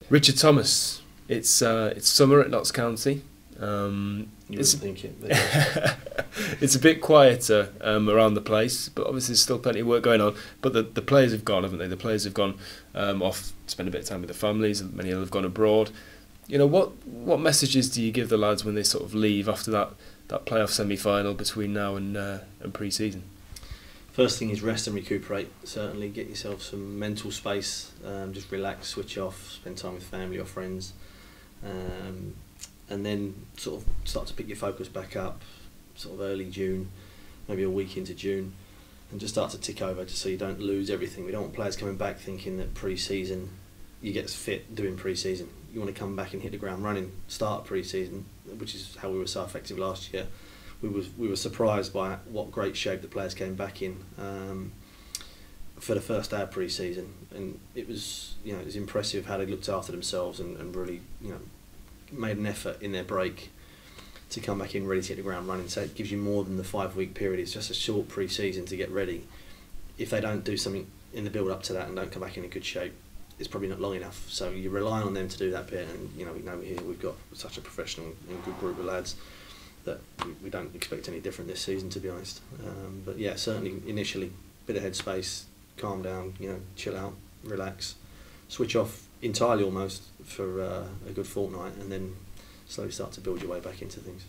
Richard Thomas. It's summer at Notts County. You wouldn't think it. But It's a bit quieter around the place, but obviously there's still plenty of work going on. But the players have gone, haven't they? The players have gone off to spend a bit of time with their families. Many of them have gone abroad. You know, what messages do you give the lads when they sort of leave after that playoff semi-final between now and pre-season? First thing is rest and recuperate. Certainly get yourself some mental space. Just relax, switch off, spend time with family or friends. And then sort of start to pick your focus back up, sort of early June, maybe a week into June, and just start to tick over just so you don't lose everything. We don't want players coming back thinking that pre-season, you get fit doing pre-season. You want to come back and hit the ground running, start pre-season, which is how we were so effective last year. We were surprised by what great shape the players came back in for the first day of pre-season, and it was impressive how they looked after themselves and really made an effort in their break to come back in ready to hit the ground running. So it gives you more than the 5-week period. It's just a short pre-season to get ready. If they don't do something in the build up to that and don't come back in good shape, it's probably not long enough. So you're relying on them to do that bit, and we know here we've got such a professional and good group of lads that we don't expect any different this season, to be honest. But yeah, certainly initially, bit of headspace, calm down, chill out, relax, switch off entirely almost for a good fortnight, and then slowly start to build your way back into things.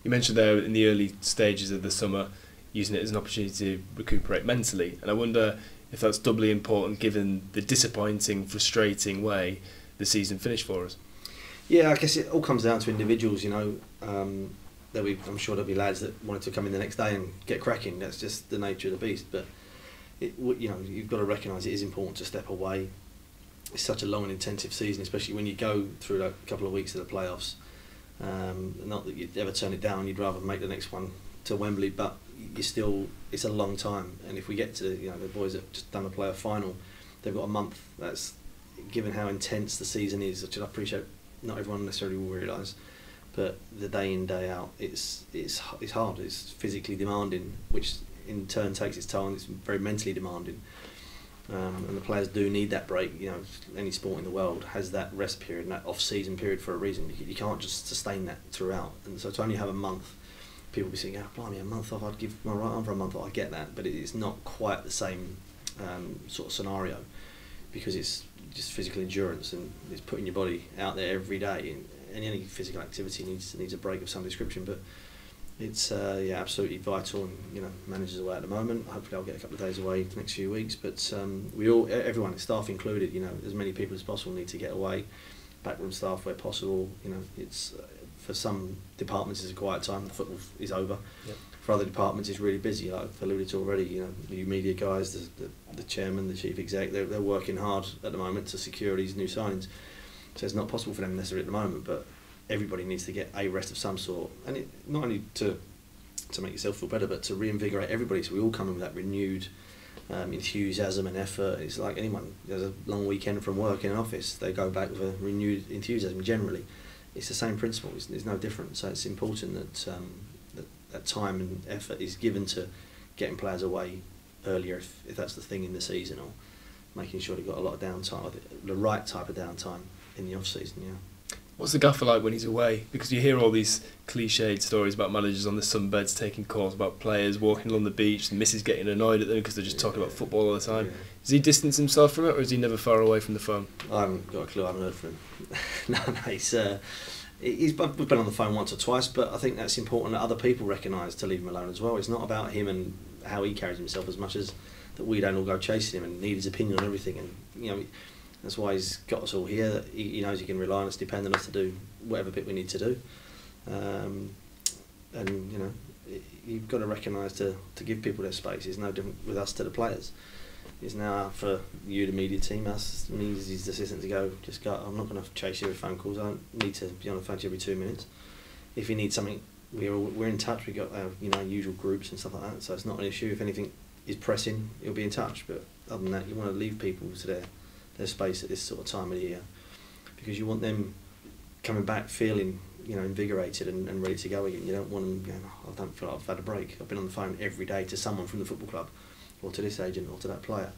You mentioned there in the early stages of the summer using it as an opportunity to recuperate mentally, and I wonder if that's doubly important given the disappointing, frustrating way the season finished for us. Yeah, I guess it all comes down to individuals. I'm sure there'll be lads that wanted to come in the next day and get cracking. That's just the nature of the beast. But you've got to recognise it is important to step away. It's such a long and intensive season, especially when you go through a couple of weeks of the playoffs. Not that you'd ever turn it down, you'd rather make the next one to Wembley, but it's a long time. And if we get to the boys that just done the playoff final, they've got a month. That's given how intense the season is, which I appreciate not everyone necessarily will realise. But the day in, day out, it's hard. It's physically demanding, which in turn takes its toll, and it's very mentally demanding. And the players do need that break. Any sport in the world has that rest period and that off-season period for a reason. You can't just sustain that throughout. And so to only have a month, people will be saying, blimey, a month off, I'd give my right arm for a month off. I get that, but it's not quite the same sort of scenario, because it's just physical endurance and it's putting your body out there every day. And any physical activity needs a break of some description, but it's absolutely vital. And managers away at the moment. Hopefully, I'll get a couple of days away the next few weeks. But everyone, staff included, as many people as possible need to get away. Backroom staff where possible. It's for some departments it's a quiet time. The football is over. Yep. For other departments, it's really busy. Like I've alluded to already. The media guys, the chairman, the chief exec, they're working hard at the moment to secure these new signings. So it's not possible for them necessarily at the moment, but everybody needs to get a rest of some sort, and not only to make yourself feel better, but to reinvigorate everybody, so we all come in with that renewed enthusiasm and effort. It's like anyone there's a long weekend from work in an office, they go back with a renewed enthusiasm. Generally, it's the same principle. It's no different. So it's important that time and effort is given to getting players away earlier, if that's the thing in the season, or making sure they've got a lot of downtime, the right type of downtime in the off season. Yeah. What's the gaffer like when he's away? Because you hear all these cliched stories about managers on the sunbeds taking calls about players walking along the beach, the missus getting annoyed at them because they're just talking about football all the time. Yeah. Does he distance himself from it, or is he never far away from the phone? I haven't got a clue. I haven't heard from him. We've been on the phone once or twice, but I think that's important that other people recognise to leave him alone as well. It's not about him and how he carries himself as much as that we don't all go chasing him and need his opinion on everything. And that's why he's got us all here. That he knows he can rely on us, depend on us to do whatever bit we need to do. And you've got to recognise to give people their space. It's no different with us to the players. It's now for you, the media team, us, me as his assistant, to go. I'm not going to chase you with phone calls. I don't need to be on the phone to you every 2 minutes. If you need something, we're in touch. We've got our usual groups and stuff like that. So it's not an issue. If anything is pressing, you'll be in touch. But other than that, you want to leave people to their space at this sort of time of the year, because you want them coming back feeling invigorated and ready to go again. You don't want them going, I don't feel like I've had a break. I've been on the phone every day to someone from the football club, or to this agent, or to that player.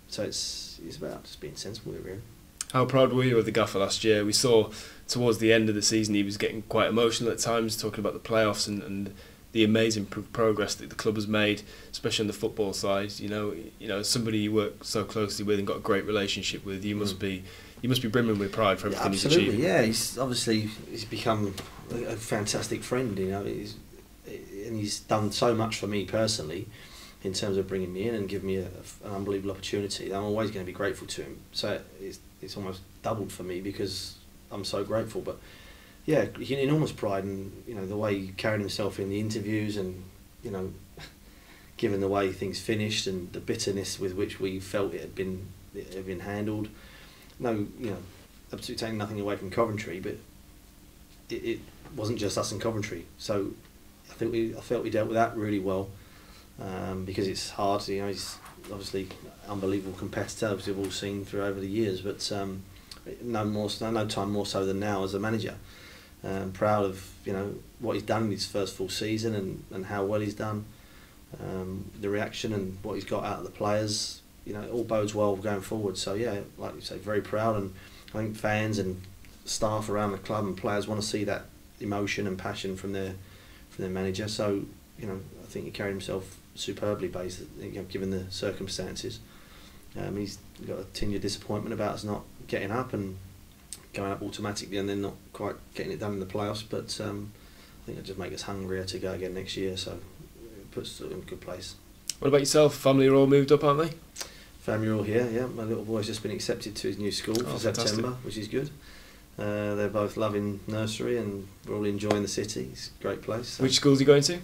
So it's about just being sensible, really. How proud were you of the gaffer last year? We saw towards the end of the season he was getting quite emotional at times, talking about the playoffs and the amazing progress that the club has made, especially on the football side. You know, as somebody you work so closely with and got a great relationship with, you must be brimming with pride for everything he's achieved. Absolutely, yeah. He's become a fantastic friend. You know, he's done so much for me personally, in terms of bringing me in and giving me an unbelievable opportunity. I'm always going to be grateful to him. So it's almost doubled for me because I'm so grateful. But yeah, enormous pride in, you know, the way he carried himself in the interviews, and, you know, given the way things finished and the bitterness with which we felt it had been handled. No, you know, absolutely taking nothing away from Coventry, but it wasn't just us in Coventry. So I felt we dealt with that really well. Because it's hard, you know, he's obviously an unbelievable competitor, as we've all seen through over the years, but no time more so than now as a manager. Proud of, you know, what he's done in his first full season and how well he's done, the reaction and what he's got out of the players. You know, it all bodes well going forward. So yeah, like you say, very proud, and I think fans and staff around the club and players want to see that emotion and passion from their manager. So, you know, I think he carried himself superbly, given the circumstances. He's got a tinge of disappointment about us not getting up and going up automatically and then not quite getting it done in the playoffs, but I think it'll just make us hungrier to go again next year, so it puts us in a good place. What about yourself? Family are all moved up, aren't they? Family are all here, yeah. My little boy's just been accepted to his new school for September, which is good. They're both loving nursery and we're all enjoying the city. It's a great place. So. Which school's he going to?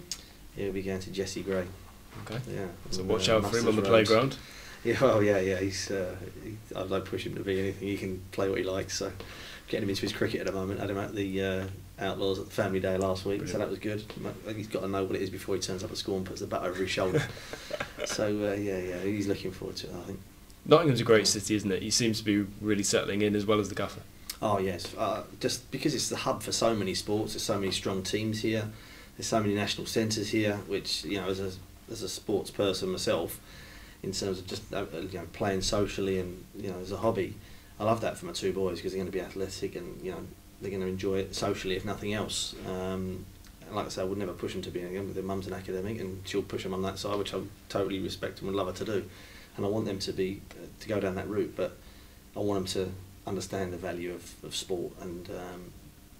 He'll be going to Jesse Gray. Okay. Yeah. So watch out for him on the playground. Yeah, well, yeah. I don't push him to be anything. He can play what he likes. So getting him into his cricket at the moment. I had him at the Outlaws at the Family Day last week. Brilliant. So that was good. He's got to know what it is before he turns up at school and puts the bat over his shoulder. So he's looking forward to it, I think. Nottingham's a great city, isn't it? He seems to be really settling in as well as the gaffer. Oh yes, just because it's the hub for so many sports. There's so many strong teams here. There's so many national centres here, which, you know, as a sports person myself, in terms of just, you know, playing socially and, you know, as a hobby, I love that for my two boys because they're going to be athletic and, you know, they're going to enjoy it socially if nothing else. And like I say, I would never push them to be anything, but their mum's an academic and she'll push them on that side, which I totally respect and would love her to do. And I want them to go down that route, but I want them to understand the value of sport and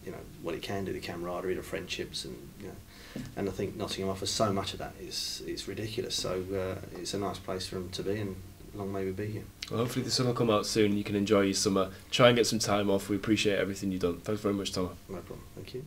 you know, what it can do, the camaraderie, the friendships, and, you know, and I think Nottingham offers so much of that. It's ridiculous. So it's a nice place for them to be, and long may we be here. Well, hopefully the sun will come out soon and you can enjoy your summer. Try and get some time off. We appreciate everything you've done. Thanks very much, Tom. No problem. Thank you.